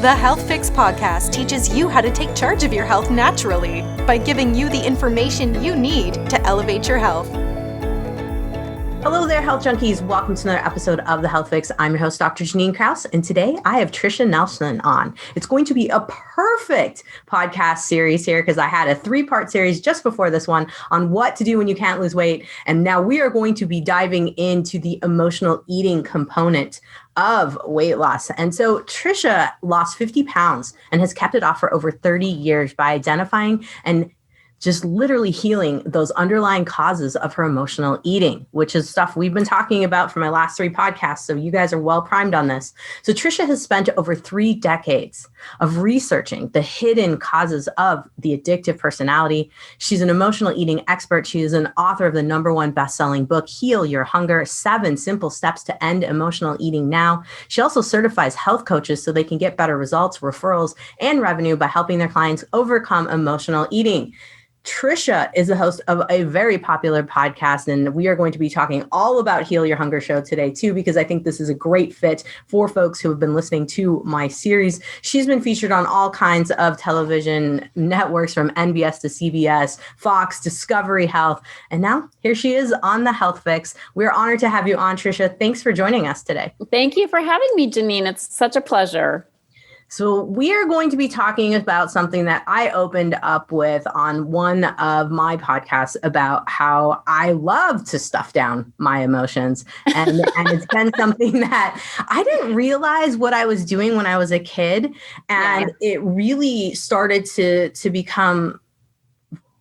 The Health Fix podcast teaches you how to take charge of your health naturally by giving you the information you need to elevate your health. Hello there, health junkies. Welcome to another episode of The Health Fix. I'm your host, Dr. Janine Krause, and today I have Trisha Nelson on. It's going to be a perfect podcast series here because I had a 3-part series just before this one on what to do when you can't lose weight. And now we are going to be diving into the emotional eating component of weight loss. And so Trisha lost 50 pounds and has kept it off for over 30 years by identifying and just literally healing those underlying causes of her emotional eating, which is stuff we've been talking about for my last 3 podcasts. So you guys are well primed on this. So Trisha has spent over 3 decades of researching the hidden causes of the addictive personality. She's an emotional eating expert. She is an author of the #1 best-selling book, Heal Your Hunger, 7 Simple Steps to End Emotional Eating Now. She also certifies health coaches so they can get better results, referrals, and revenue by helping their clients overcome emotional eating. Trisha is the host of a very popular podcast, and we are going to be talking all about Heal Your Hunger show today too, because I think this is a great fit for folks who have been listening to my series. She's been featured on all kinds of television networks from NBS to CBS, Fox, Discovery Health, and now here she is on The Health Fix. We're honored to have you on, Trisha. Thanks for joining us today. Thank you for having me, Janine. It's such a pleasure. So we are going to be talking about something that I opened up with on one of my podcasts about how I love to stuff down my emotions. And it's been something that I didn't realize what I was doing when I was a kid. And it really started to become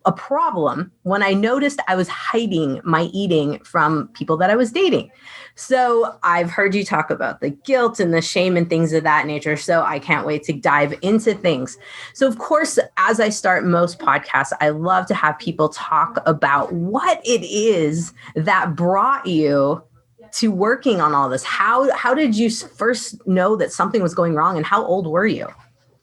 a problem when I noticed I was hiding my eating from people that I was dating. So I've heard you talk about the guilt and the shame and things of that nature. So I can't wait to dive into things. So of course, as I start most podcasts, I love to have people talk about what it is that brought you to working on all this. How did you first know that something was going wrong, and how old were you?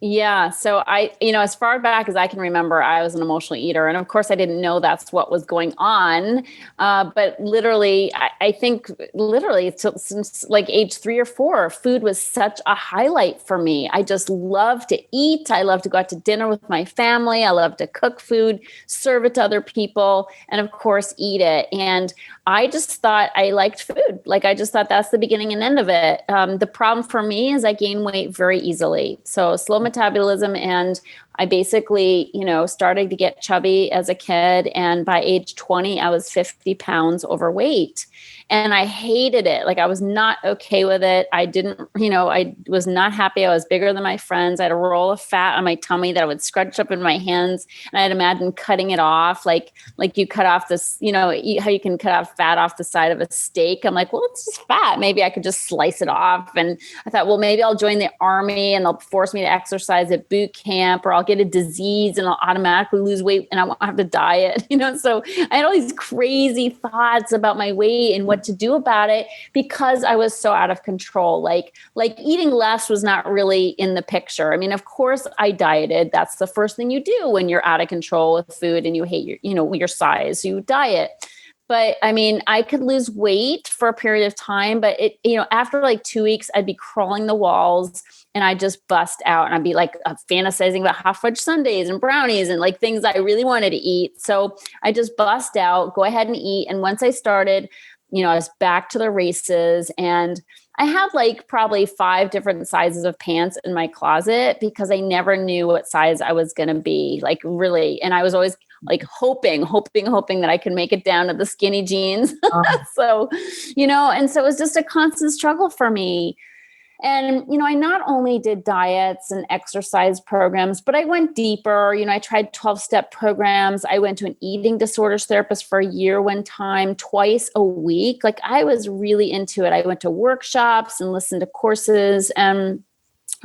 Yeah. So as far back as I can remember, I was an emotional eater. And of course, I didn't know that's what was going on. But literally, I think since like age 3 or 4, food was such a highlight for me. I just love to eat. I love to go out to dinner with my family. I love to cook food, serve it to other people, and of course, eat it. And I just thought I liked food. Like, I just thought that's the beginning and end of it. The problem for me is I gain weight very easily. So slow metabolism. And I basically, started to get chubby as a kid. And by age 20, I was 50 pounds overweight. And I hated it. Like, I was not okay with it. I didn't, I was not happy. I was bigger than my friends. I had a roll of fat on my tummy that I would scrunch up in my hands. And I'd imagine cutting it off, like you cut off this, how you can cut off fat off the side of a steak. I'm like, well, it's just fat. Maybe I could just slice it off. And I thought, well, maybe I'll join the army and they'll force me to exercise at boot camp, or I'll get a disease and I'll automatically lose weight and I won't have to diet, So I had all these crazy thoughts about my weight and what to do about it because I was so out of control. Like eating less was not really in the picture. I mean, of course I dieted. That's the first thing you do when you're out of control with food and you hate your size, you diet. But I mean, I could lose weight for a period of time, but after like 2 weeks, I'd be crawling the walls and I'd just bust out and I'd be like fantasizing about hot fudge sundaes and brownies and like things I really wanted to eat. So I just bust out, go ahead and eat. And once I started, I was back to the races, and I had like probably 5 different sizes of pants in my closet because I never knew what size I was going to be, like, really. And I was always like hoping that I could make it down to the skinny jeans. So, and so it was just a constant struggle for me. And, I not only did diets and exercise programs, but I went deeper. I tried 12-step programs. I went to an eating disorders therapist for a year one time, twice a week. Like, I was really into it. I went to workshops and listened to courses, and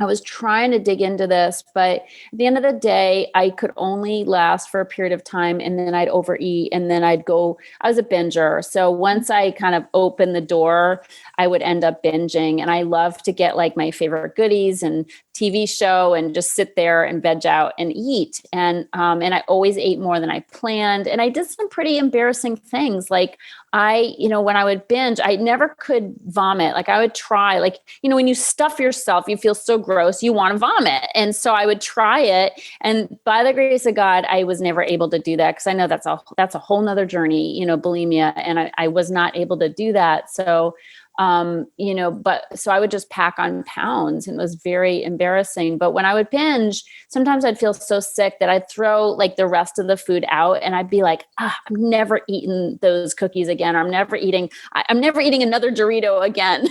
I was trying to dig into this, but at the end of the day, I could only last for a period of time, and then I'd overeat, and then I was a binger. So once I kind of opened the door, I would end up binging, and I love to get like my favorite goodies and TV show and just sit there and veg out and eat. And I always ate more than I planned. And I did some pretty embarrassing things. Like when I would binge, I never could vomit. Like I would try, when you stuff yourself, you feel so gross, you want to vomit. And so I would try it. And by the grace of God, I was never able to do that, because I know that's a whole nother journey, bulimia. And I was not able to do that. So so I would just pack on pounds, and it was very embarrassing. But when I would binge, sometimes I'd feel so sick that I'd throw like the rest of the food out, and I'd be like, I'm never eating those cookies again. Or I'm never eating another Dorito again,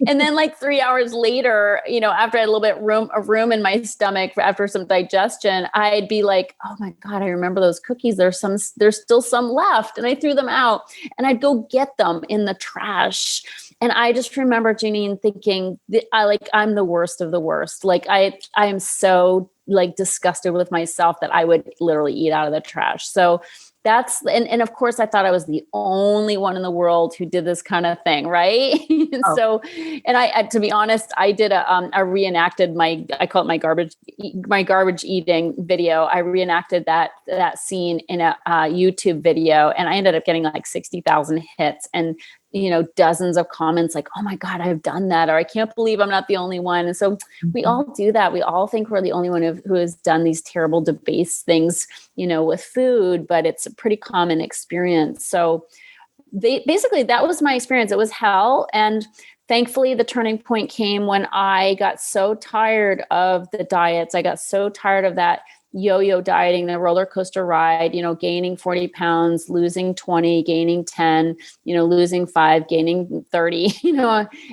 and then like 3 hours later, after I had a little bit of room in my stomach after some digestion, I'd be like, oh my God, I remember those cookies. There's still some left. And I threw them out, and I'd go get them in the trash. And I just remember, Janine, thinking that I'm the worst of the worst. Like I am so like disgusted with myself that I would literally eat out of the trash. So and of course I thought I was the only one in the world who did this kind of thing. Right. So, and I, to be honest, I did I reenacted I call it my garbage eating video. I reenacted that scene in a YouTube video, and I ended up getting like 60,000 hits and, dozens of comments like, oh my God, I've done that. Or I can't believe I'm not the only one. And so we all do that. We all think we're the only one who has done these terrible debased things, with food, but it's a pretty common experience. So basically that was my experience. It was hell. And thankfully the turning point came when I got so tired of the diets. I got so tired of that yo-yo dieting, the roller coaster ride, gaining 40 pounds, losing 20, gaining 10, losing 5, gaining 30,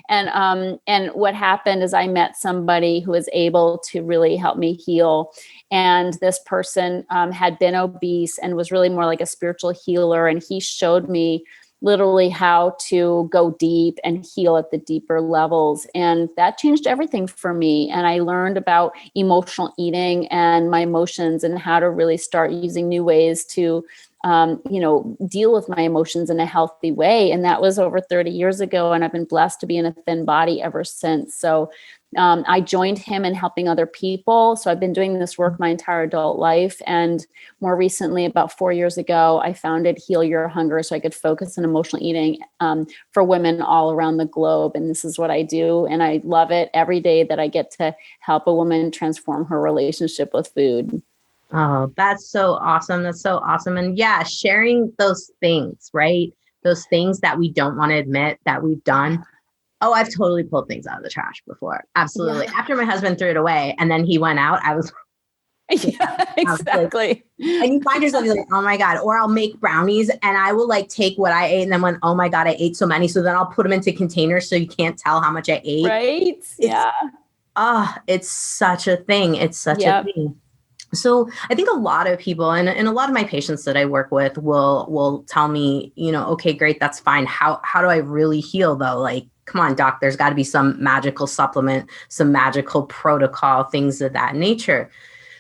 and what happened is I met somebody who was able to really help me heal. And this person had been obese and was really more like a spiritual healer. And he showed me literally how to go deep and heal at the deeper levels. And that changed everything for me. And I learned about emotional eating and my emotions, and how to really start using new ways to, deal with my emotions in a healthy way. And that was over 30 years ago. And I've been blessed to be in a thin body ever since. So I joined him in helping other people. So I've been doing this work my entire adult life. And more recently, about 4 years ago, I founded Heal Your Hunger so I could focus on emotional eating for women all around the globe. And this is what I do. And I love it every day that I get to help a woman transform her relationship with food. Oh, that's so awesome. That's so awesome. And yeah, sharing those things, right? Those things that we don't want to admit that we've done. Oh, I've totally pulled things out of the trash before. Absolutely. Yeah. After my husband threw it away and then he went out, I was. Yeah, exactly. And you find yourself like, oh my God. Or I'll make brownies and I will like take what I ate and then oh my God, I ate so many. So then I'll put them into containers so you can't tell how much I ate. Right. It's such a thing. It's such a thing. So I think a lot of people and a lot of my patients that I work with will tell me, okay, great, that's fine. How do I really heal though? Like, come on, doc, there's got to be some magical supplement, some magical protocol, things of that nature.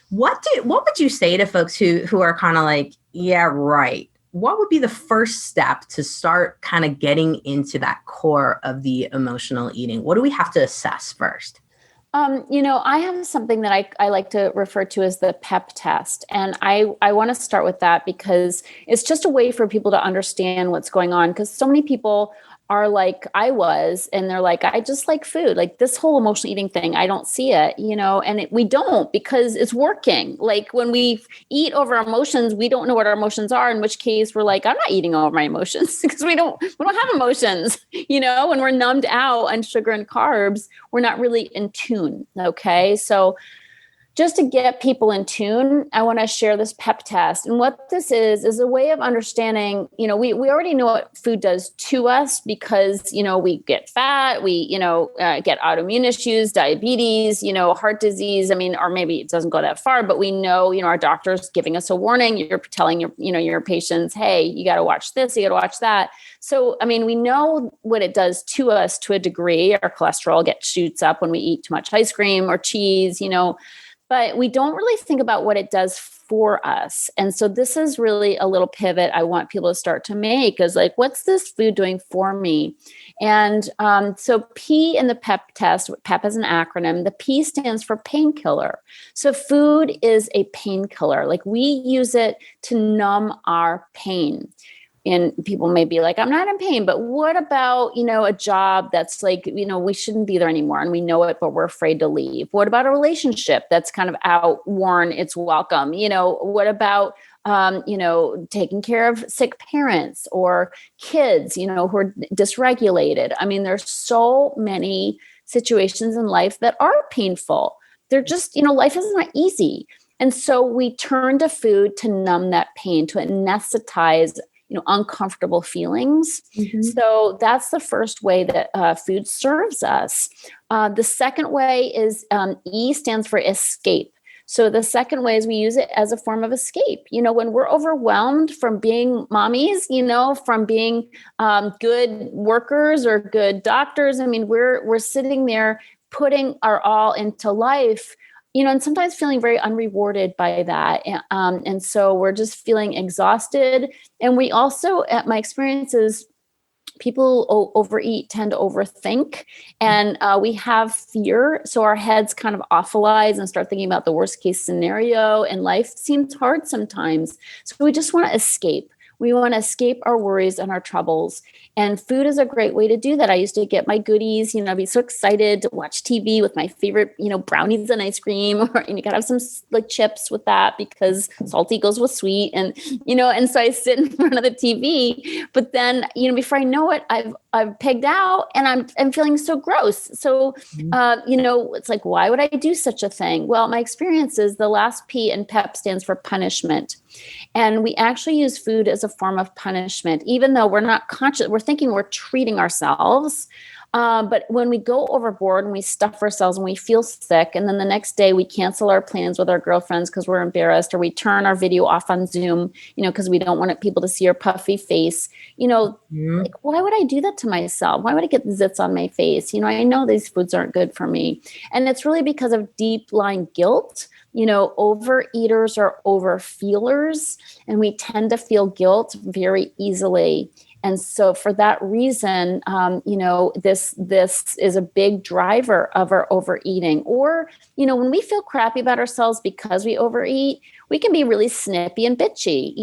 What would you say to folks who are kind of like, yeah, right. What would be the first step to start kind of getting into that core of the emotional eating? What do we have to assess first? I have something that I like to refer to as the PEP test. And I want to start with that because it's just a way for people to understand what's going on. Because so many people are like I was, and they're like, I just like food. Like this whole emotional eating thing, I don't see it, and we don't, because it's working. Like when we eat over our emotions, we don't know what our emotions are, in which case we're like, I'm not eating over my emotions because we don't have emotions, when we're numbed out on sugar and carbs, we're not really in tune. Okay. So just to get people in tune, I want to share this PEP test. And what this is a way of understanding, we already know what food does to us because, we get fat, we, get autoimmune issues, diabetes, heart disease. I mean, or maybe it doesn't go that far, but we know, our doctor's giving us a warning. You're telling your patients, hey, you got to watch this, you got to watch that. So, I mean, we know what it does to us to a degree. Our cholesterol shoots up when we eat too much ice cream or cheese, but we don't really think about what it does for us. And so this is really a little pivot I want people to start to make, is like, what's this food doing for me? And so P in the PEP test, PEP is an acronym. The P stands for painkiller. So food is a painkiller. Like, we use it to numb our pain. And people may be like, I'm not in pain, but what about, a job that's like, we shouldn't be there anymore and we know it, but we're afraid to leave? What about a relationship that's kind of outworn its welcome? What about, taking care of sick parents or kids, who are dysregulated? I mean, there's so many situations in life that are painful. They're just, life is not easy. And so we turn to food to numb that pain, to anesthetize uncomfortable feelings. Mm-hmm. So that's the first way that food serves us. The second way is E stands for escape. So the second way is we use it as a form of escape. When we're overwhelmed from being mommies, from being good workers or good doctors, I mean, we're sitting there putting our all into life, and sometimes feeling very unrewarded by that. And so we're just feeling exhausted. And we also, at my experiences, people overeat, tend to overthink, and we have fear. So our heads kind of awfulize and start thinking about the worst case scenario, and life seems hard sometimes. So we just want to escape. We want to escape our worries and our troubles. And food is a great way to do that. I used to get my goodies, I'd be so excited to watch TV with my favorite, brownies and ice cream, and you gotta have some like chips with that because salty goes with sweet. And, and so I sit in front of the TV, but then, before I know it, I've pegged out and I'm feeling so gross. So, it's like, why would I do such a thing? Well, my experience is the last P in PEP stands for punishment. And we actually use food as a form of punishment, even though we're not conscious. We're thinking we're treating ourselves. But when we go overboard and we stuff ourselves and we feel sick, and then the next day we cancel our plans with our girlfriends because we're embarrassed, or we turn our video off on Zoom, because we don't want people to see our puffy face, like, why would I do that to myself? Why would I get zits on my face? I know these foods aren't good for me. And it's really because of deep lying guilt. Overeaters are overfeelers, and we tend to feel guilt very easily. And so for that reason, this is a big driver of our overeating. Or, when we feel crappy about ourselves because we overeat, we can be really snippy and bitchy,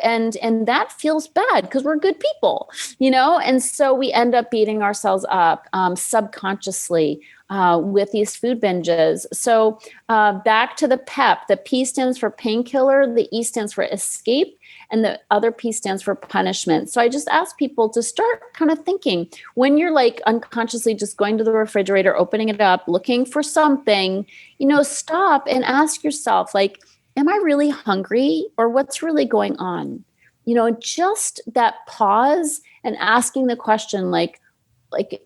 and that feels bad because we're good people, and so we end up beating ourselves up subconsciously with these food binges. So back to the PEP, the P stands for painkiller, the E stands for escape, and the other P stands for punishment. So I just ask people to start kind of thinking, when you're like unconsciously just going to the refrigerator, opening it up, looking for something, stop and ask yourself, like, am I really hungry, or what's really going on? Just that pause and asking the question, like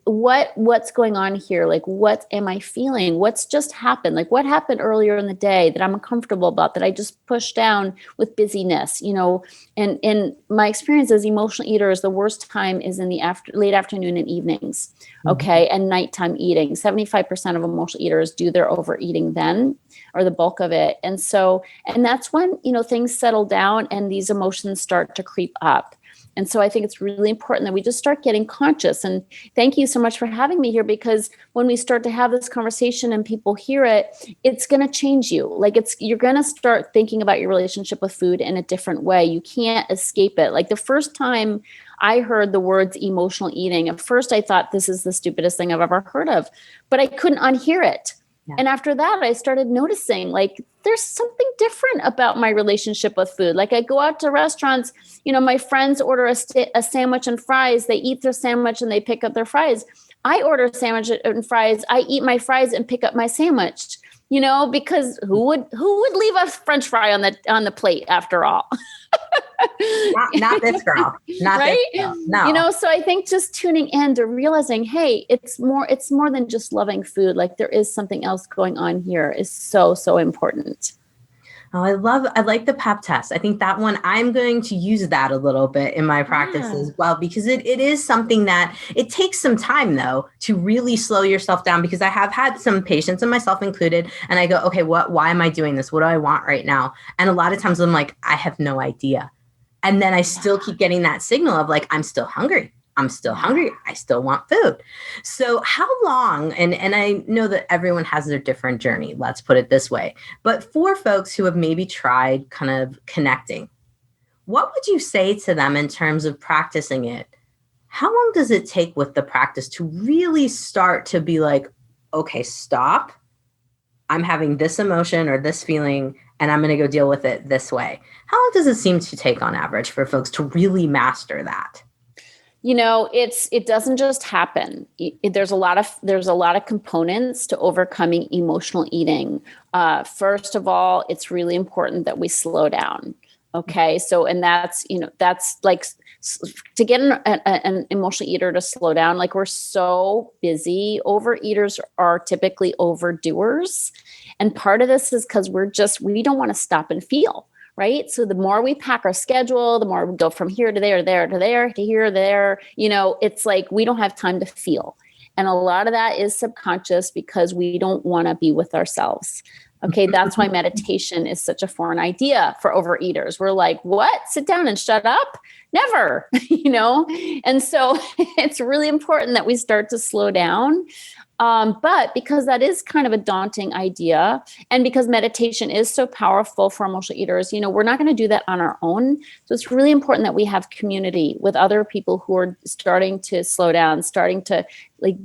what's going on here? Like, what am I feeling? What's just happened? Like, what happened earlier in the day that I'm uncomfortable about, that I just pushed down with busyness, and in my experience as emotional eaters, the worst time is in the late afternoon and evenings. Okay. And nighttime eating. 75% of emotional eaters do their overeating then, or the bulk of it. And so, and that's when, things settle down and these emotions start to creep up. And so I think it's really important that we just start getting conscious. And thank you so much for having me here, because when we start to have this conversation and people hear it, it's going to change you. Like, you're going to start thinking about your relationship with food in a different way. You can't escape it. Like, the first time I heard the words emotional eating, at first I thought, this is the stupidest thing I've ever heard of, but I couldn't unhear it. Yeah. And after that, I started noticing, like, there's something different about my relationship with food. Like, I go out to restaurants, my friends order a sandwich and fries. They eat their sandwich and they pick up their fries. I order a sandwich and fries. I eat my fries and pick up my sandwich, because who would leave a French fry on the plate after all? not this girl. Not right? This girl. No. So I think just tuning in to realizing, hey, it's more than just loving food. Like, there is something else going on here is so, so important. Oh, I like the PEP test. I think that one, I'm going to use that a little bit in my practice as well, because it is something that it takes some time though, to really slow yourself down, because I have had some patients, and myself included, and I go, okay, why am I doing this? What do I want right now? And a lot of times I'm like, I have no idea. And then I still keep getting that signal of like, I'm still hungry. I'm still hungry. I still want food. So how long, and I know that everyone has their different journey, let's put it this way, but for folks who have maybe tried kind of connecting, what would you say to them in terms of practicing it? How long does it take with the practice to really start to be like, okay, stop. I'm having this emotion or this feeling, and I'm going to go deal with it this way. How long does it seem to take on average for folks to really master that? It doesn't just happen. There's a lot of components to overcoming emotional eating. First of all, it's really important that we slow down. Okay. So, and that's like to get an emotional eater to slow down. Like, we're so busy. Overeaters are typically overdoers. And part of this is because we don't want to stop and feel. Right. So the more we pack our schedule, the more we go from here to there, to there, to here, there, it's like we don't have time to feel. And a lot of that is subconscious because we don't want to be with ourselves. Okay. That's why meditation is such a foreign idea for overeaters. We're like, what? Sit down and shut up? Never, And so it's really important that we start to slow down. But because that is kind of a daunting idea, and because meditation is so powerful for emotional eaters, we're not going to do that on our own. So it's really important that we have community with other people who are starting to slow down, starting to like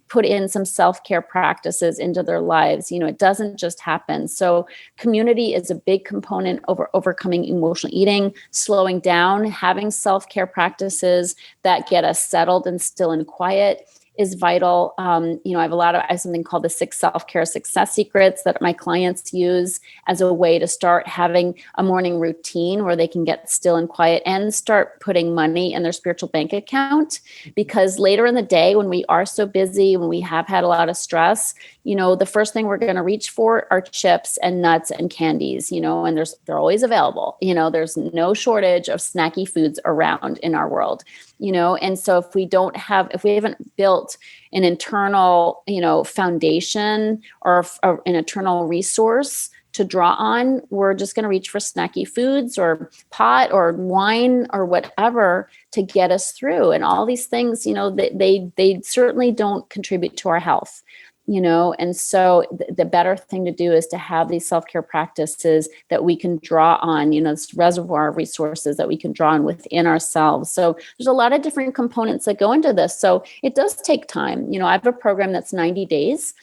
put in some self-care practices into their lives. It doesn't just happen. So community is a big component over overcoming emotional eating, slowing down, having self-care practices that get us settled and still and quiet is vital. I have something called the 6 self-care success secrets that my clients use as a way to start having a morning routine where they can get still and quiet and start putting money in their spiritual bank account. Because later in the day, when we are so busy, when we have had a lot of stress, the first thing we're going to reach for are chips and nuts and candies, and they're always available. There's no shortage of snacky foods around in our world. And so if we haven't built an internal, foundation or an internal resource to draw on, we're just going to reach for snacky foods or pot or wine or whatever to get us through. And all these things, they certainly don't contribute to our health. And so the better thing to do is to have these self-care practices that we can draw on, this reservoir of resources that we can draw on within ourselves. So there's a lot of different components that go into this. So it does take time. I have a program that's 90 days,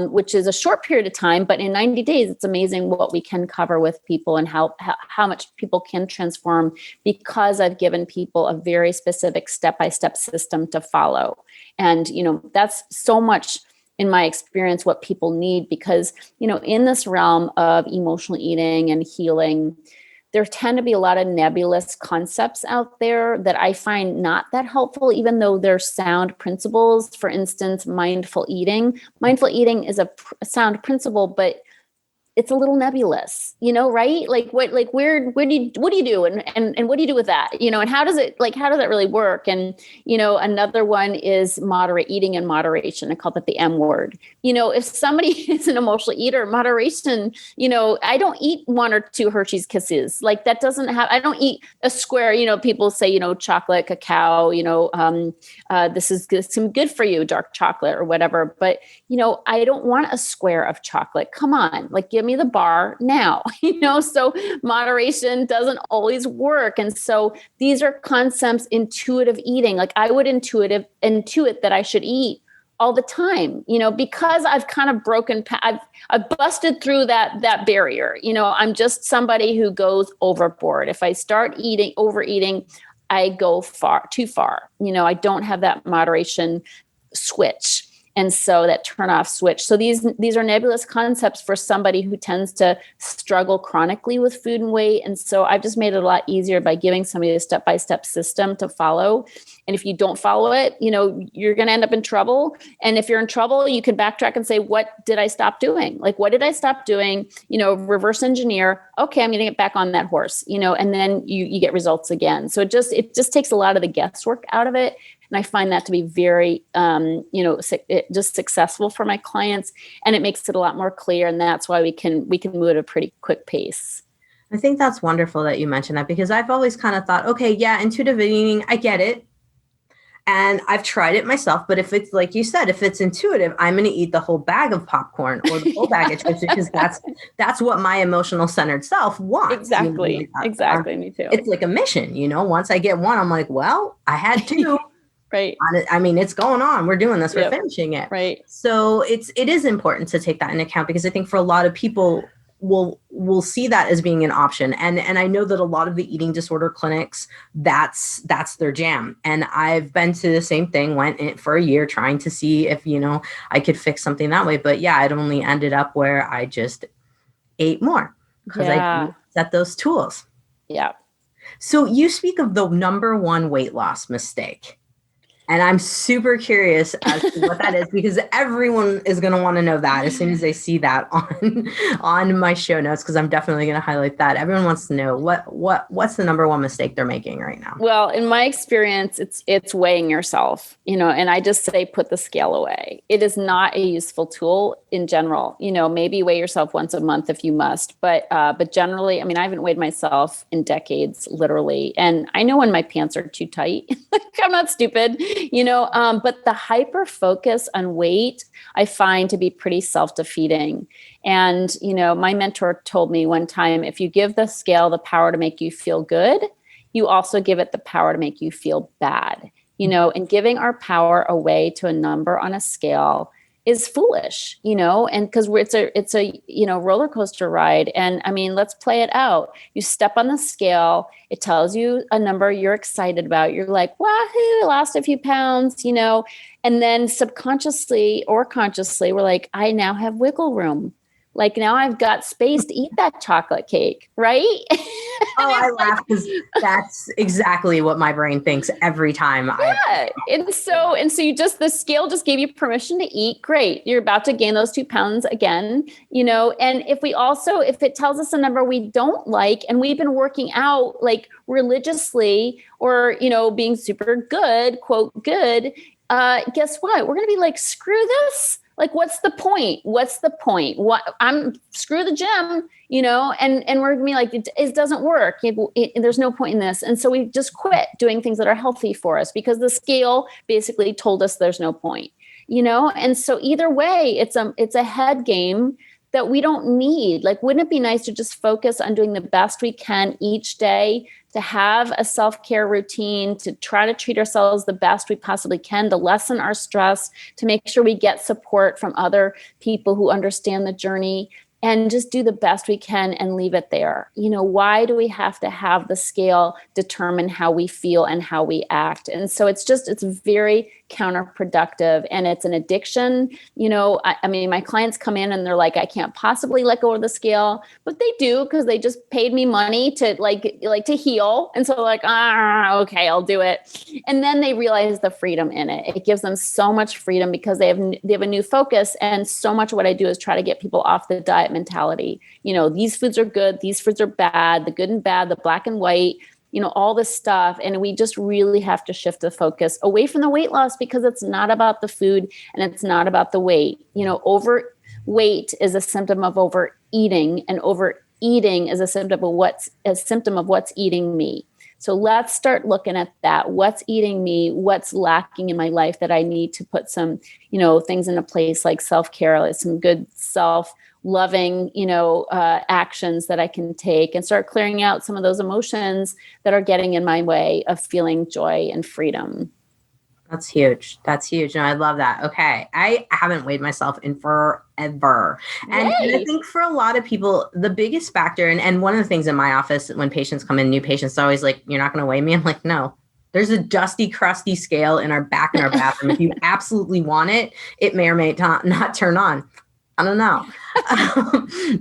which is a short period of time, but in 90 days, it's amazing what we can cover with people and how much people can transform, because I've given people a very specific step-by-step system to follow. And, that's so much in my experience, what people need, because, in this realm of emotional eating and healing, there tend to be a lot of nebulous concepts out there that I find not that helpful, even though they're sound principles. For instance, mindful eating. Mindful eating is a sound principle, but it's a little nebulous, right? Like what do you do? And what do you do with that? And how does that really work? And, another one is moderate eating in moderation. I call that the M word. If somebody is an emotional eater, moderation, I don't eat 1 or 2 Hershey's Kisses. Like that doesn't have, I don't eat a square, people say, chocolate, cacao, this is some good for you, dark chocolate or whatever. But, I don't want a square of chocolate. Come on, like give me the bar now, so moderation doesn't always work. And so these are concepts, intuitive eating. Like I would intuit that I should eat all the time, because I've kind of I've busted through that barrier. I'm just somebody who goes overboard. If I start overeating, I go too far. I don't have that moderation switch. And so that turn off switch. So these are nebulous concepts for somebody who tends to struggle chronically with food and weight. And so I've just made it a lot easier by giving somebody a step-by-step system to follow. And if you don't follow it, you're going to end up in trouble. And if you're in trouble, you can backtrack and say, what did I stop doing? Like, what did I stop doing? Reverse engineer. Okay, I'm going to get back on that horse, and then you get results again. So it just takes a lot of the guesswork out of it. And I find that to be very, just successful for my clients, and it makes it a lot more clear. And that's why we can move at a pretty quick pace. I think that's wonderful that you mentioned that, because I've always kind of thought, okay, yeah, intuitive eating, I get it. And I've tried it myself, but if it's like you said, if it's intuitive, I'm going to eat the whole bag of popcorn or the whole bag of chips, because that's what my emotional centered self wants. Exactly. Exactly. Me too. It's like a mission, once I get one, I'm like, well, I had two. Right. I mean, it's going on. We're doing this. We're finishing it. Right. So it is important to take that into account, because I think for a lot of people will see that as being an option. And I know that a lot of the eating disorder clinics, that's their jam. And I've been to the same thing, went in for a year trying to see if, I could fix something that way. But yeah, it only ended up where I just ate more because I didn't set those tools. Yeah. So you speak of the number one weight loss mistake. And I'm super curious as to what that is, because everyone is going to want to know that as soon as they see that on my show notes, because I'm definitely going to highlight that. Everyone wants to know what's the number one mistake they're making right now. Well, in my experience, it's weighing yourself, and I just say, put the scale away. It is not a useful tool in general. Maybe weigh yourself once a month if you must, but generally, I mean, I haven't weighed myself in decades, literally. And I know when my pants are too tight. I'm not stupid. But the hyper focus on weight, I find to be pretty self-defeating. And, my mentor told me one time, if you give the scale the power to make you feel good, you also give it the power to make you feel bad, and giving our power away to a number on a scale is foolish, and because it's a roller coaster ride. And I mean, let's play it out. You step on the scale, it tells you a number you're excited about. You're like, wahoo, lost a few pounds, and then subconsciously or consciously, we're like, I now have wiggle room. Like, now I've got space to eat that chocolate cake, right? I laugh because that's exactly what my brain thinks every time. Yeah. And so the scale just gave you permission to eat. Great. You're about to gain those 2 pounds again, and if it tells us a number we don't like, and we've been working out like religiously or, being super good, quote, good, guess what? We're going to be like, screw this. Like, what's the point? Screw the gym, and we're gonna be like, it doesn't work. There's no point in this. And so we just quit doing things that are healthy for us because the scale basically told us there's no point, and so either way, it's a head game that we don't need. Like, wouldn't it be nice to just focus on doing the best we can each day, to have a self-care routine, to try to treat ourselves the best we possibly can, to lessen our stress, to make sure we get support from other people who understand the journey, and just do the best we can and leave it there. Why do we have to have the scale determine how we feel and how we act? And so it's very counterproductive, and it's an addiction. I mean, my clients come in and they're like, I can't possibly let go of the scale, but they do, because they just paid me money to to heal. And so like, okay, I'll do it. And then they realize the freedom in it. It gives them so much freedom because they have a new focus. And so much of what I do is try to get people off the diet mentality. These foods are good, these foods are bad, the good and bad, the black and white, all this stuff. And we just really have to shift the focus away from the weight loss, because it's not about the food and it's not about the weight. Overweight is a symptom of overeating, and overeating is a symptom of what's eating me. So let's start looking at that. What's eating me? What's lacking in my life that I need to put some, things into place, like self-care, like some good self-loving, actions that I can take, and start clearing out some of those emotions that are getting in my way of feeling joy and freedom. That's huge. No, I love that. Okay. I haven't weighed myself in forever. And I think for a lot of people, the biggest factor, and one of the things in my office when patients come in, new patients, are always like, you're not going to weigh me? I'm like, no, There's a dusty, crusty scale in our bathroom. If you absolutely want it, it may or may not turn on. I don't know.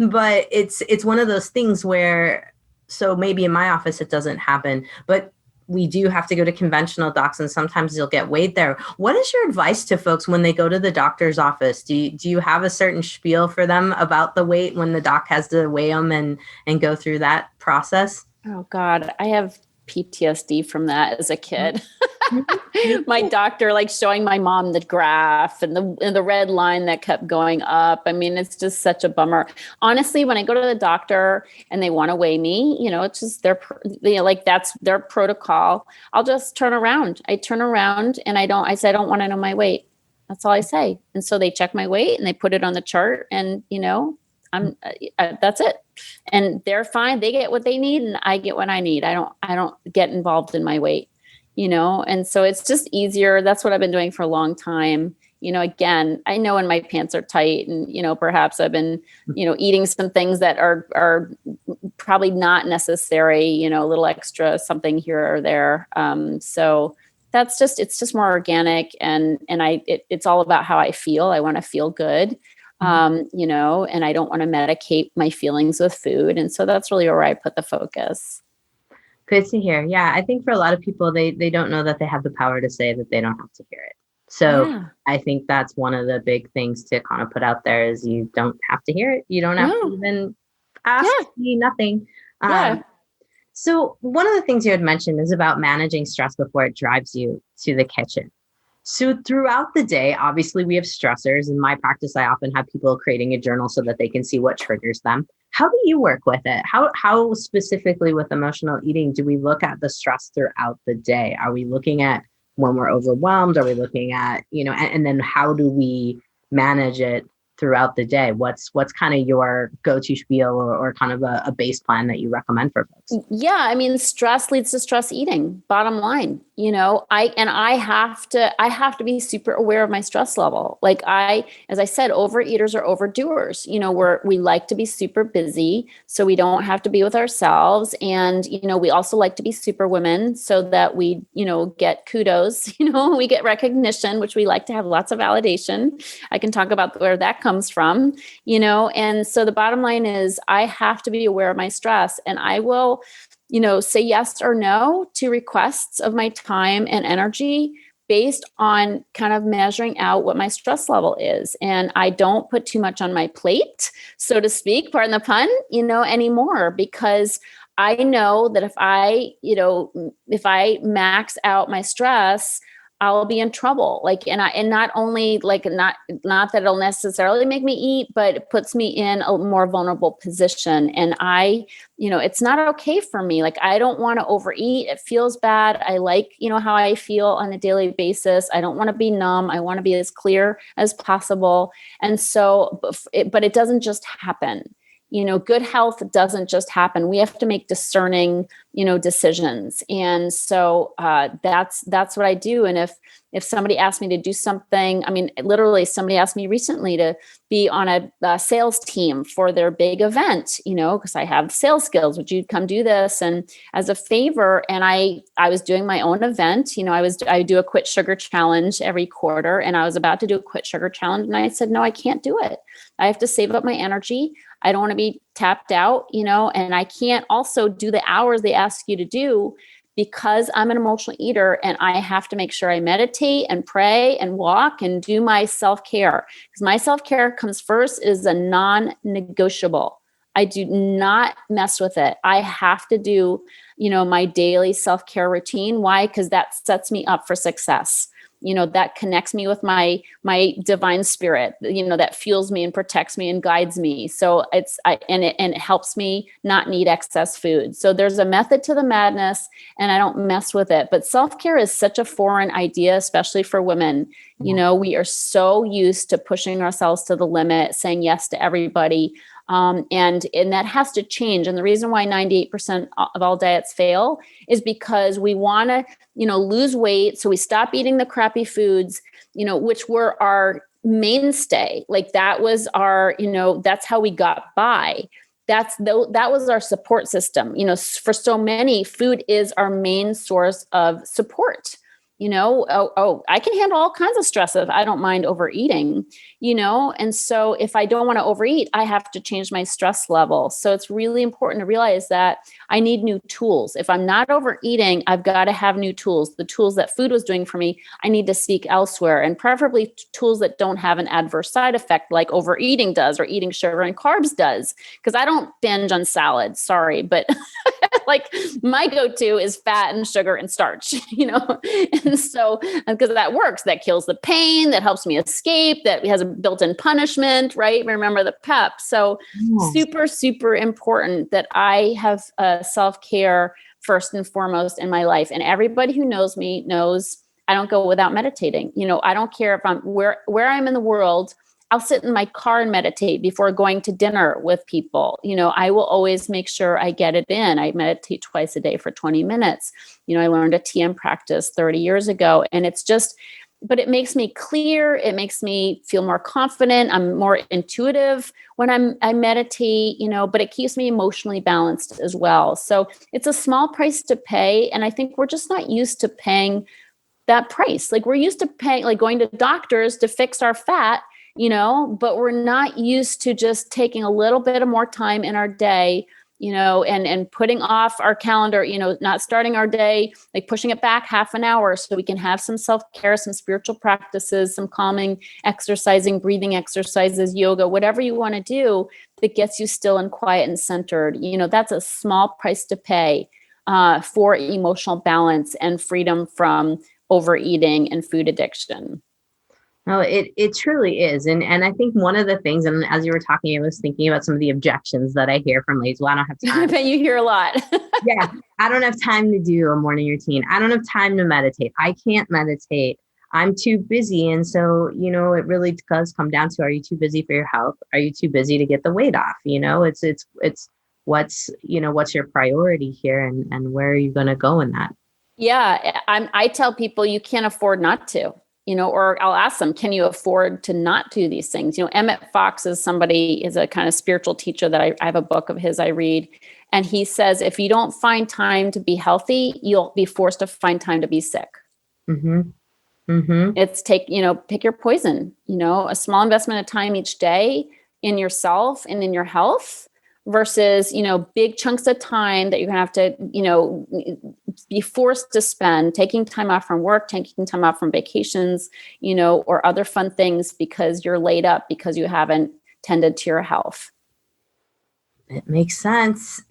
But it's one of those things where, so maybe in my office it doesn't happen, but we do have to go to conventional docs, and sometimes you'll get weighed there. What is your advice to folks when they go to the doctor's office? Do you have a certain spiel for them about the weight when the doc has to weigh them and go through that process? Oh God, I have PTSD from that as a kid. My doctor like showing my mom the graph and the red line that kept going up. I mean, it's just such a bummer. Honestly, when I go to the doctor and they want to weigh me, it's just that's their protocol. I'll just turn around. I turn around and I say, I don't want to know my weight. That's all I say. And so they check my weight and they put it on the chart, and that's it. And they're fine. They get what they need and I get what I need. I don't get involved in my weight, and so it's just easier. That's what I've been doing for a long time. Again, I know when my pants are tight and, perhaps I've been, eating some things that are probably not necessary, a little extra something here or there. So it's just more organic, and it's all about how I feel. I want to feel good. And I don't want to medicate my feelings with food. And so that's really where I put the focus. Good to hear. Yeah. I think for a lot of people, they don't know that they have the power to say that they don't have to hear it. So yeah. I think that's one of the big things to kind of put out there is you don't have to hear it. You don't have to even ask me nothing. So one of the things you had mentioned is about managing stress before it drives you to the kitchen. So throughout the day, obviously we have stressors. In my practice, I often have people creating a journal so that they can see what triggers them. How do you work with it? How specifically with emotional eating do we look at the stress throughout the day? Are we looking at when we're overwhelmed? Are we looking at, and then how do we manage it throughout the day? What's kind of your go-to spiel or kind of a base plan that you recommend for folks? Yeah. I mean, stress leads to stress eating, bottom line. I have to be super aware of my stress level. Like as I said, overeaters are overdoers. We like to be super busy so we don't have to be with ourselves. And, we also like to be super women so that we, get kudos, we get recognition, which we like to have lots of validation. I can talk about where that comes from, and so the bottom line is I have to be aware of my stress, and I will, say yes or no to requests of my time and energy based on kind of measuring out what my stress level is. And I don't put too much on my plate, so to speak, pardon the pun, anymore, because I know that if I max out my stress, I'll be in trouble. And not only not that it'll necessarily make me eat, but it puts me in a more vulnerable position. And it's not okay for me. I don't want to overeat. It feels bad. I like, how I feel on a daily basis. I don't want to be numb. I want to be as clear as possible. And so, but it doesn't just happen. Good health doesn't just happen. We have to make discerning, decisions. And so that's what I do. And if somebody asked me to do something, I mean, literally somebody asked me recently to be on a sales team for their big event, because I have sales skills. Would you come do this? And as a favor, and I was doing my own event, I do a quit sugar challenge every quarter, and I was about to do a quit sugar challenge. And I said, no, I can't do it. I have to save up my energy. I don't want to be tapped out, and I can't also do the hours they ask you to do because I'm an emotional eater, and I have to make sure I meditate and pray and walk and do my self-care, because my self-care comes first. It is a non-negotiable. I do not mess with it. I have to do, my daily self-care routine. Why? Because that sets me up for success. That connects me with my divine spirit, that fuels me and protects me and guides me. So it helps me not need excess food. So there's a method to the madness, and I don't mess with it. But self-care is such a foreign idea, especially for women. We are so used to pushing ourselves to the limit, saying yes to everybody. And that has to change. And the reason why 98% of all diets fail is because we want to, lose weight. So we stop eating the crappy foods, which were our mainstay. That was our, that's how we got by. that was our support system. For so many, food is our main source of support. I can handle all kinds of stress if I don't mind overeating, and so if I don't want to overeat, I have to change my stress level. So it's really important to realize that I need new tools. If I'm not overeating, I've got to have new tools. The tools that food was doing for me, I need to seek elsewhere, and preferably tools that don't have an adverse side effect like overeating does or eating sugar and carbs does, because I don't binge on salad, sorry, but like my go-to is fat and sugar and starch, and so because that works, that kills the pain, that helps me escape, that has a built-in punishment, right? Remember the PEP. So super, super important that I have self-care first and foremost in my life. And everybody who knows me knows I don't go without meditating. I don't care if I'm where I'm in the world. I'll sit in my car and meditate before going to dinner with people. I will always make sure I get it in. I meditate twice a day for 20 minutes. I learned a TM practice 30 years ago, and but it makes me clear. It makes me feel more confident. I'm more intuitive when I meditate, but it keeps me emotionally balanced as well. So it's a small price to pay. And I think we're just not used to paying that price. Like we're used to paying, like going to doctors to fix our fat, but we're not used to just taking a little bit of more time in our day, and putting off our calendar, not starting our day, like pushing it back half an hour so we can have some self-care, some spiritual practices, some calming, exercising, breathing exercises, yoga, whatever you want to do that gets you still and quiet and centered. That's a small price to pay for emotional balance and freedom from overeating and food addiction. No, it truly is. And I think one of the things, and as you were talking, I was thinking about some of the objections that I hear from ladies. Well, I don't have time. I bet you hear a lot. Yeah. I don't have time to do a morning routine. I don't have time to meditate. I can't meditate. I'm too busy. And so, it really does come down to, are you too busy for your health? Are you too busy to get the weight off? It's what's your priority here, and where are you going to go in that? Yeah. I tell people you can't afford not to. Or I'll ask them, can you afford to not do these things? Emmett Fox is a kind of spiritual teacher that I have a book of his I read. And he says, if you don't find time to be healthy, you'll be forced to find time to be sick. Mm-hmm. Mm-hmm. It's pick your poison, a small investment of time each day in yourself and in your health versus, big chunks of time that you're going to have to, be forced to spend taking time off from work, taking time off from vacations, or other fun things because you're laid up because you haven't tended to your health. It makes sense.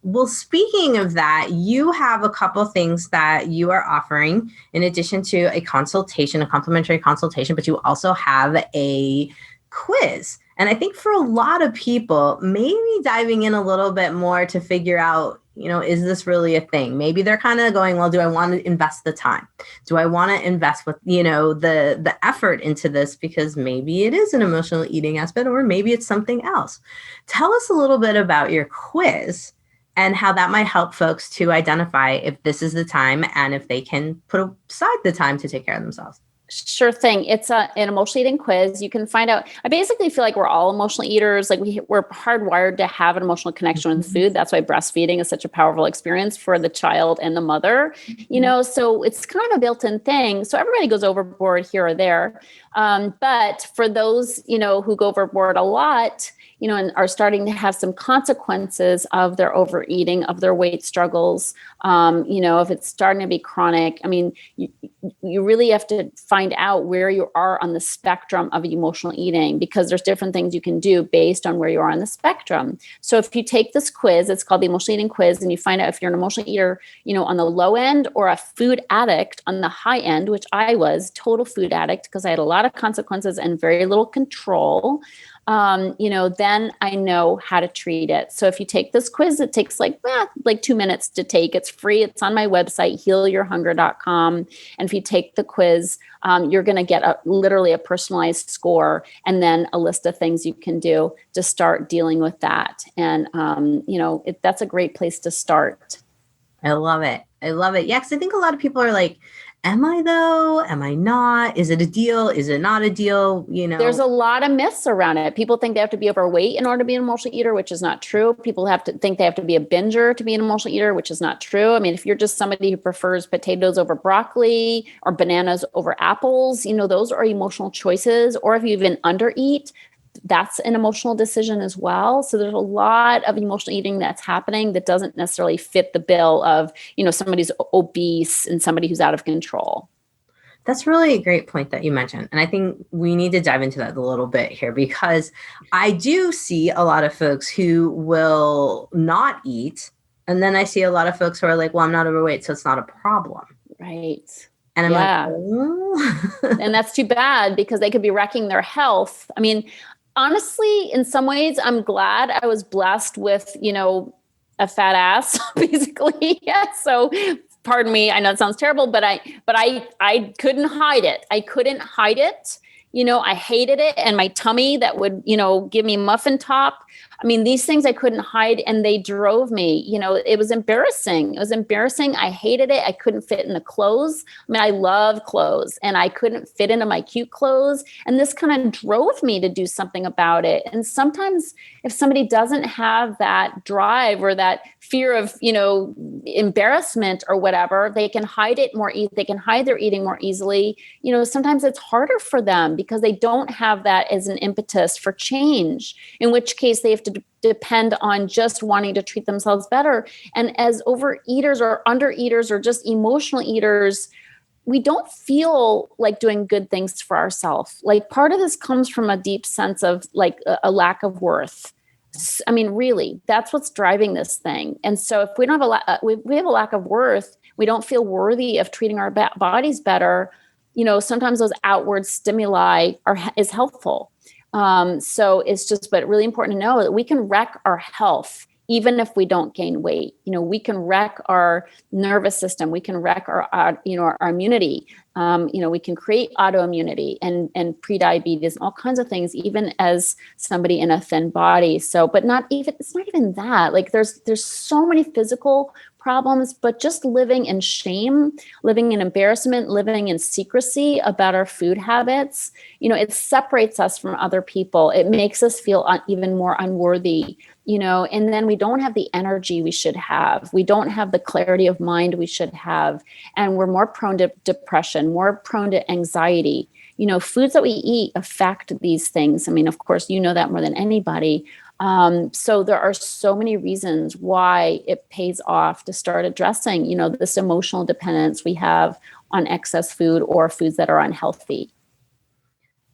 Well, speaking of that, you have a couple things that you are offering in addition to a complimentary consultation, but you also have a quiz. And I think for a lot of people, maybe diving in a little bit more to figure out, is this really a thing? Maybe they're kind of going, well, do I want to invest the time? Do I want to invest with, the effort into this? Because maybe it is an emotional eating aspect, or maybe it's something else. Tell us a little bit about your quiz and how that might help folks to identify if this is the time and if they can put aside the time to take care of themselves. Sure thing. It's an emotional eating quiz. You can find out. I basically feel like we're all emotional eaters. Like we're hardwired to have an emotional connection with food. That's why breastfeeding is such a powerful experience for the child and the mother. So it's kind of a built-in thing. So everybody goes overboard here or there. But for those who go overboard a lot, and are starting to have some consequences of their overeating, of their weight struggles. If it's starting to be chronic, you really have to find out where you are on the spectrum of emotional eating, because there's different things you can do based on where you are on the spectrum. So if you take this quiz, it's called the emotional eating quiz, and you find out if you're an emotional eater, on the low end, or a food addict on the high end, which I was, total food addict, because I had a lot of consequences and very little control. Then I know how to treat it. So if you take this quiz, it takes like 2 minutes to take. It's free. It's on my website, healyourhunger.com. And if you take the quiz, you're going to get literally a personalized score, and then a list of things you can do to start dealing with that. And, that's a great place to start. I love it. Yeah. Cause I think a lot of people are like, am I though? Am I not? Is it a deal? Is it not a deal? There's a lot of myths around it. People think they have to be overweight in order to be an emotional eater, which is not true. People have to think they have to be a binger to be an emotional eater, which is not true. I mean, if you're just somebody who prefers potatoes over broccoli or bananas over apples, those are emotional choices. Or if you even undereat, that's an emotional decision as well. So there's a lot of emotional eating that's happening that doesn't necessarily fit the bill of, somebody's obese and somebody who's out of control. That's really a great point that you mentioned. And I think we need to dive into that a little bit here, because I do see a lot of folks who will not eat. And then I see a lot of folks who are like, well, I'm not overweight, so it's not a problem. Right. And I'm like, oh. And that's too bad, because they could be wrecking their health. I mean, honestly, in some ways, I'm glad I was blessed with, a fat ass, basically. Yeah. So pardon me, I know it sounds terrible, but I couldn't hide it. I couldn't hide it. I hated it. And my tummy that would, give me muffin top. I mean, these things I couldn't hide, and they drove me, it was embarrassing. It was embarrassing. I hated it. I couldn't fit in the clothes. I mean, I love clothes, and I couldn't fit into my cute clothes. And this kind of drove me to do something about it. And sometimes if somebody doesn't have that drive or that fear of, embarrassment or whatever, they can hide it more. They can hide their eating more easily. Sometimes it's harder for them because they don't have that as an impetus for change, in which case they have to depend on just wanting to treat themselves better. And as overeaters or undereaters or just emotional eaters, we don't feel like doing good things for ourselves. Like, part of this comes from a deep sense of like a lack of worth. I mean, really, that's what's driving this thing. And so if we don't have we have a lack of worth, we don't feel worthy of treating our bodies better. Sometimes those outward stimuli is helpful. So it's just, but really important to know that we can wreck our health even if we don't gain weight. We can wreck our nervous system. We can wreck our immunity. We can create autoimmunity and prediabetes and all kinds of things, even as somebody in a thin body. So, but it's not even that. Like, there's so many physical problems, but just living in shame, living in embarrassment, living in secrecy about our food habits, it separates us from other people. It makes us feel even more unworthy, and then we don't have the energy we should have. We don't have the clarity of mind we should have. And we're more prone to depression, more prone to anxiety. Foods that we eat affect these things. I mean, of course, that more than anybody. So there are so many reasons why it pays off to start addressing, this emotional dependence we have on excess food or foods that are unhealthy.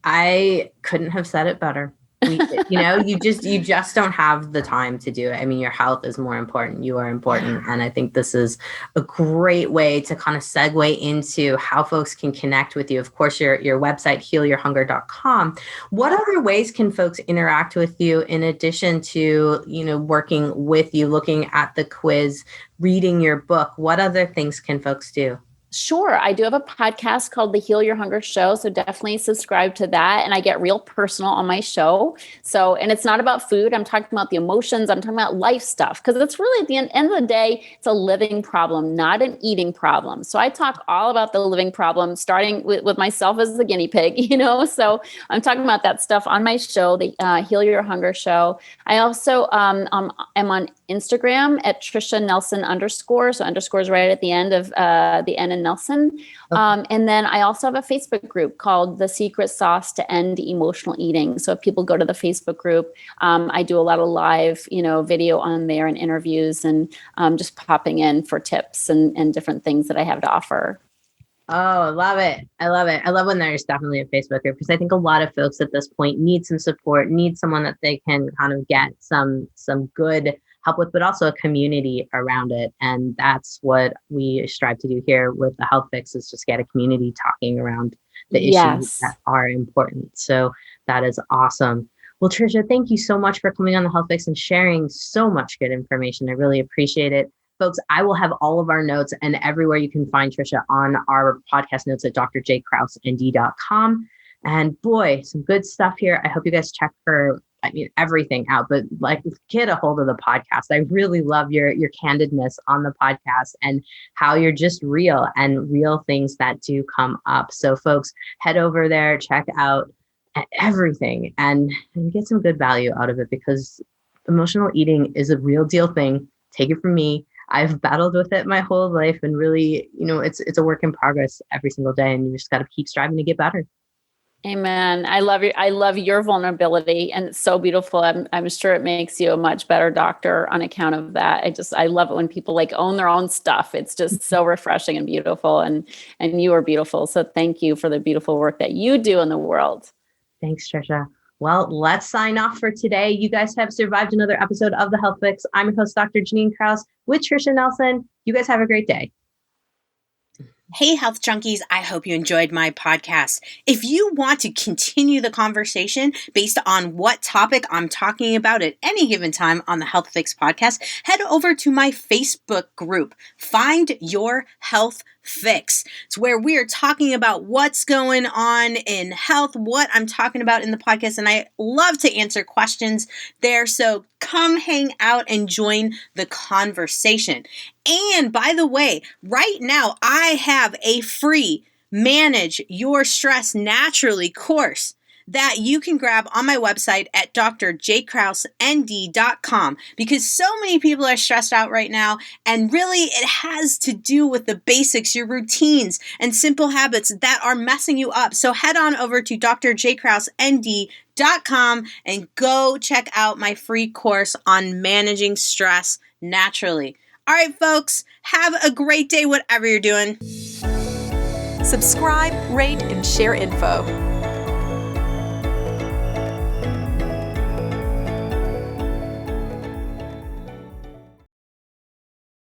I couldn't have said it better. You just don't have the time to do it. I mean, your health is more important. You are important. And I think this is a great way to kind of segue into how folks can connect with you. Of course, your website, healyourhunger.com. What other ways can folks interact with you in addition to, working with you, looking at the quiz, reading your book? What other things can folks do? Sure. I do have a podcast called The Heal Your Hunger Show. So definitely subscribe to that. And I get real personal on my show. So, and it's not about food. I'm talking about the emotions. I'm talking about life stuff, because it's really, at the end of the day, it's a living problem, not an eating problem. So I talk all about the living problem, starting with myself as the guinea pig, so I'm talking about that stuff on my show, The Heal Your Hunger Show. I also am on Instagram at Trisha Nelson _. So underscore is right at the end of the N in Nelson. Okay. And then I also have a Facebook group called The Secret Sauce to End Emotional Eating. So if people go to the Facebook group, I do a lot of live, video on there and interviews, and just popping in for tips and different things that I have to offer. Oh, I love it. I love it. I love when there's definitely a Facebook group, because I think a lot of folks at this point need some support, need someone that they can kind of get some good help with, but also a community around it. And that's what we strive to do here with the Health Fix, is just get a community talking around the issues that are important. So that is awesome. Well, Trisha, thank you so much for coming on the Health Fix and sharing so much good information. I really appreciate it. Folks, I will have all of our notes and everywhere you can find Trisha on our podcast notes at drjkrausend.com. And boy, some good stuff here. I hope you guys check her everything out, but like get a hold of the podcast. I really love your candidness on the podcast and how you're just real and real things that do come up. So folks, head over there, check out everything and get some good value out of it, because emotional eating is a real deal thing. Take it from me. I've battled with it my whole life, and really, it's a work in progress every single day, and you just got to keep striving to get better. Amen. I love your vulnerability, and it's so beautiful. I'm sure it makes you a much better doctor on account of that. I love it when people like own their own stuff. It's just so refreshing and beautiful, and you are beautiful. So thank you for the beautiful work that you do in the world. Thanks, Trisha. Well, let's sign off for today. You guys have survived another episode of The Health Fix. I'm your host, Dr. Janine Krause, with Trisha Nelson. You guys have a great day. Hey, health junkies, I hope you enjoyed my podcast. If you want to continue the conversation based on what topic I'm talking about at any given time on the Health Fix podcast, head over to my Facebook group, Find Your Health Fix. It's where we are talking about what's going on in health, what I'm talking about in the podcast, and I love to answer questions there. So come hang out and join the conversation. And by the way, right now I have a free Manage Your Stress Naturally course that you can grab on my website at drjkrausend.com, because so many people are stressed out right now, and really it has to do with the basics, your routines and simple habits that are messing you up. So head on over to drjkrausend.com and go check out my free course on managing stress naturally. All right, folks, have a great day, whatever you're doing. Subscribe, rate, and share info.